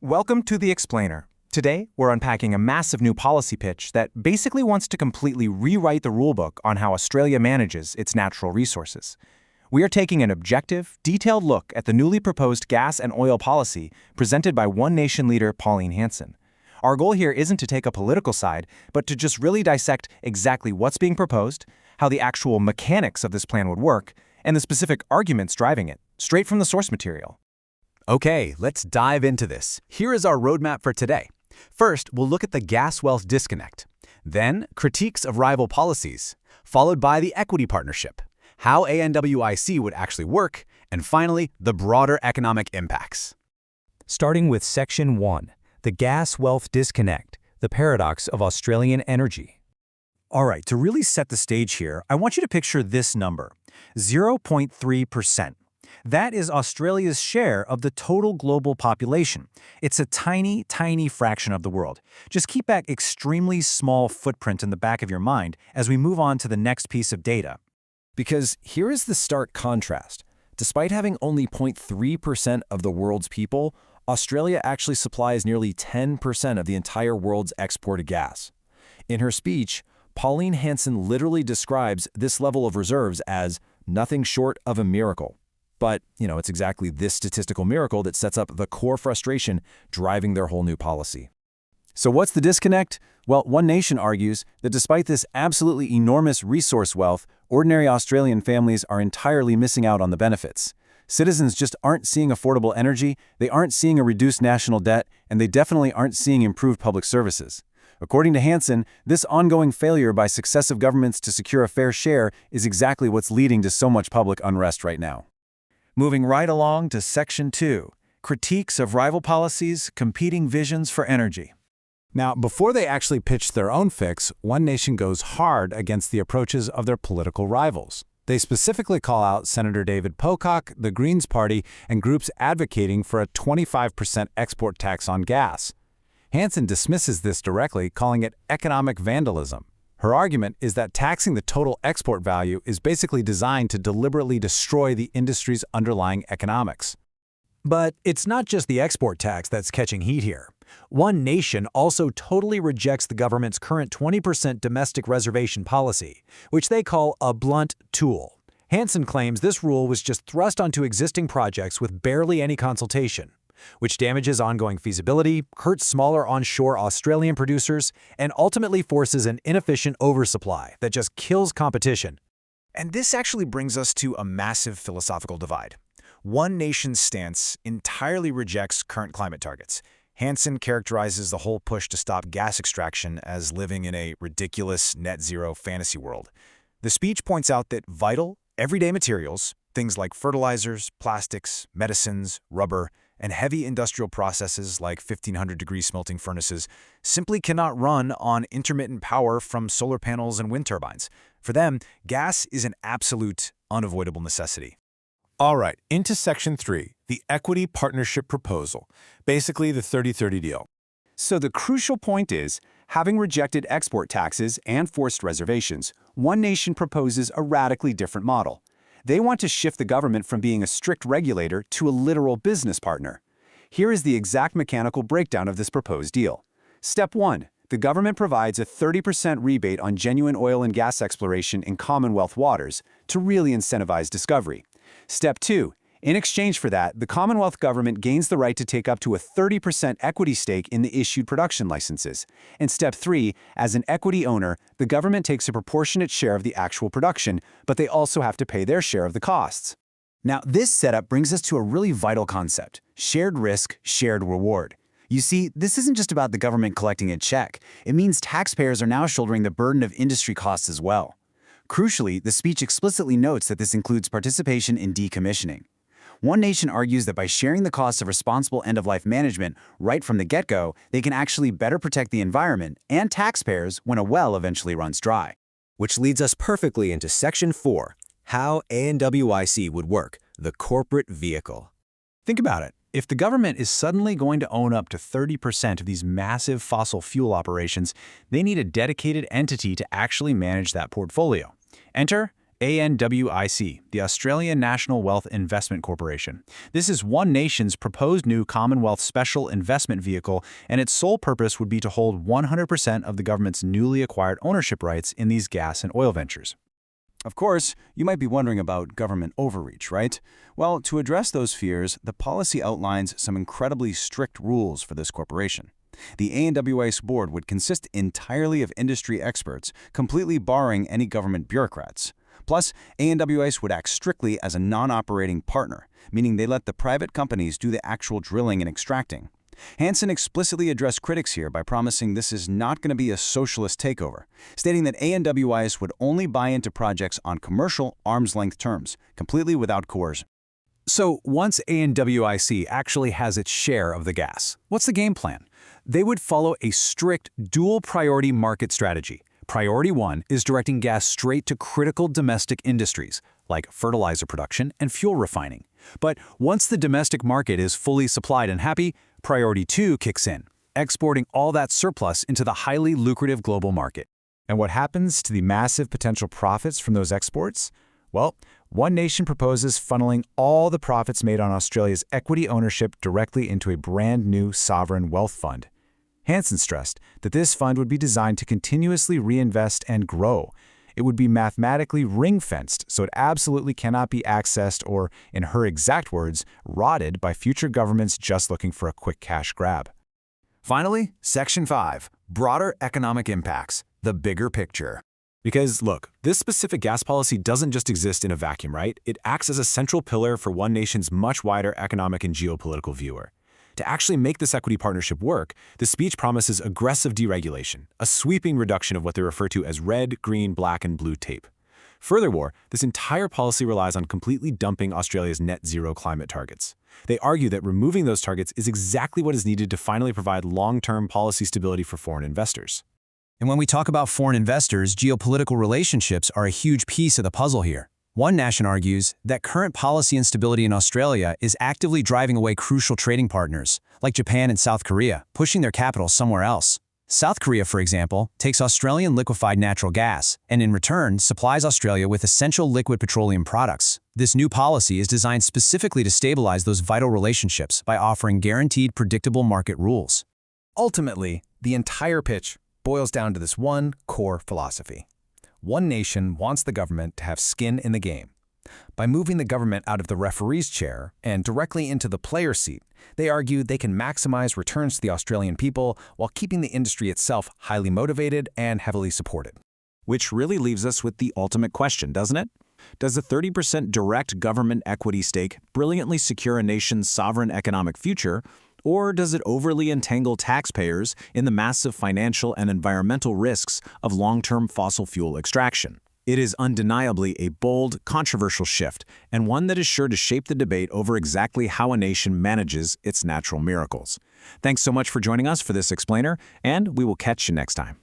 Welcome to The Explainer. Today, we're unpacking a massive new policy pitch that basically wants to completely rewrite the rulebook on how Australia manages its natural resources. We are taking an objective, detailed look at the newly proposed gas and oil policy presented by One Nation leader Pauline Hanson. Our goal here isn't to take a political side, but to just really dissect exactly what's being proposed, how the actual mechanics of this plan would work, and the specific arguments driving it, straight from the source material. Okay, let's dive into this. Here is our roadmap for today. First, we'll look at the gas wealth disconnect. Then, critiques of rival policies, followed by the equity partnership, how ANWIC would actually work, and finally, the broader economic impacts. Starting with Section 1, the gas wealth disconnect, the paradox of Australian energy. All right, to really set the stage here, I want you to picture this number, 0.3%. That is Australia's share of the total global population. It's a tiny, tiny fraction of the world. Just keep that extremely small footprint in the back of your mind as we move on to the next piece of data. Because here is the stark contrast. Despite having only 0.3% of the world's people, Australia actually supplies nearly 10% of the entire world's exported gas. In her speech, Pauline Hanson literally describes this level of reserves as nothing short of a miracle. But, it's exactly this statistical miracle that sets up the core frustration driving their whole new policy. So what's the disconnect? Well, One Nation argues that despite this absolutely enormous resource wealth, ordinary Australian families are entirely missing out on the benefits. Citizens just aren't seeing affordable energy, they aren't seeing a reduced national debt, and they definitely aren't seeing improved public services. According to Hanson, this ongoing failure by successive governments to secure a fair share is exactly what's leading to so much public unrest right now. Moving right along to Section 2, critiques of rival policies, competing visions for energy. Now, before they actually pitch their own fix, One Nation goes hard against the approaches of their political rivals. They specifically call out Senator David Pocock, the Greens Party, and groups advocating for a 25% export tax on gas. Hanson dismisses this directly, calling it economic vandalism. Her argument is that taxing the total export value is basically designed to deliberately destroy the industry's underlying economics. But it's not just the export tax that's catching heat here. One Nation also totally rejects the government's current 20% domestic reservation policy, which they call a blunt tool. Hanson claims this rule was just thrust onto existing projects with barely any consultation, which damages ongoing feasibility, hurts smaller onshore Australian producers, and ultimately forces an inefficient oversupply that just kills competition. And this actually brings us to a massive philosophical divide. One Nation's stance entirely rejects current climate targets. Hanson characterizes the whole push to stop gas extraction as living in a ridiculous net-zero fantasy world. The speech points out that vital, everyday materials, things like fertilizers, plastics, medicines, rubber, and heavy industrial processes like 1500-degree smelting furnaces simply cannot run on intermittent power from solar panels and wind turbines. For them, gas is an absolute, unavoidable necessity. All right, into Section 3, the equity partnership proposal, basically the 30-30 deal. So the crucial point is, having rejected export taxes and forced reservations, One Nation proposes a radically different model. They want to shift the government from being a strict regulator to a literal business partner. Here is the exact mechanical breakdown of this proposed deal. Step 1. The government provides a 30% rebate on genuine oil and gas exploration in Commonwealth waters to really incentivize discovery. Step 2. In exchange for that, the Commonwealth government gains the right to take up to a 30% equity stake in the issued production licenses. And Step 3, as an equity owner, the government takes a proportionate share of the actual production, but they also have to pay their share of the costs. Now, this setup brings us to a really vital concept: shared risk, shared reward. You see, this isn't just about the government collecting a check. It means taxpayers are now shouldering the burden of industry costs as well. Crucially, the speech explicitly notes that this includes participation in decommissioning. One Nation argues that by sharing the costs of responsible end-of-life management right from the get-go, they can actually better protect the environment and taxpayers when a well eventually runs dry. Which leads us perfectly into Section 4, how ANWIC would work, the corporate vehicle. Think about it. If the government is suddenly going to own up to 30% of these massive fossil fuel operations, they need a dedicated entity to actually manage that portfolio. Enter ANWIC, the Australian National Wealth Investment Corporation. This is one nation's proposed new Commonwealth Special Investment Vehicle, and its sole purpose would be to hold 100% of the government's newly acquired ownership rights in these gas and oil ventures. Of course, you might be wondering about government overreach, right? Well, to address those fears, the policy outlines some incredibly strict rules for this corporation. The ANWIC board would consist entirely of industry experts, completely barring any government bureaucrats. Plus, ANWIC would act strictly as a non-operating partner, meaning they let the private companies do the actual drilling and extracting. Hanson explicitly addressed critics here by promising this is not going to be a socialist takeover, stating that ANWIC would only buy into projects on commercial, arm's-length terms, completely without coercion. So once ANWIC actually has its share of the gas, what's the game plan? They would follow a strict dual-priority market strategy. Priority 1 is directing gas straight to critical domestic industries, like fertilizer production and fuel refining. But once the domestic market is fully supplied and happy, Priority 2 kicks in, exporting all that surplus into the highly lucrative global market. And what happens to the massive potential profits from those exports? Well, one nation proposes funneling all the profits made on Australia's equity ownership directly into a brand new sovereign wealth fund. Hanson stressed that this fund would be designed to continuously reinvest and grow. It would be mathematically ring-fenced, so it absolutely cannot be accessed or, in her exact words, rotted by future governments just looking for a quick cash grab. Finally, Section 5, broader economic impacts, the bigger picture. Because, look, this specific gas policy doesn't just exist in a vacuum, right? It acts as a central pillar for one nation's much wider economic and geopolitical view. To actually make this equity partnership work, the speech promises aggressive deregulation, a sweeping reduction of what they refer to as red, green, black, and blue tape. Furthermore, this entire policy relies on completely dumping Australia's net zero climate targets. They argue that removing those targets is exactly what is needed to finally provide long-term policy stability for foreign investors. And when we talk about foreign investors, geopolitical relationships are a huge piece of the puzzle here. One nation argues that current policy instability in Australia is actively driving away crucial trading partners, like Japan and South Korea, pushing their capital somewhere else. South Korea, for example, takes Australian liquefied natural gas and in return supplies Australia with essential liquid petroleum products. This new policy is designed specifically to stabilize those vital relationships by offering guaranteed predictable market rules. Ultimately, the entire pitch boils down to this one core philosophy. One nation wants the government to have skin in the game. By moving the government out of the referee's chair and directly into the player's seat, they argue they can maximize returns to the Australian people while keeping the industry itself highly motivated and heavily supported. Which really leaves us with the ultimate question, doesn't it? Does a 30% direct government equity stake brilliantly secure a nation's sovereign economic future, or does it overly entangle taxpayers in the massive financial and environmental risks of long-term fossil fuel extraction? It is undeniably a bold, controversial shift, and one that is sure to shape the debate over exactly how a nation manages its natural miracles. Thanks so much for joining us for this explainer, and we will catch you next time.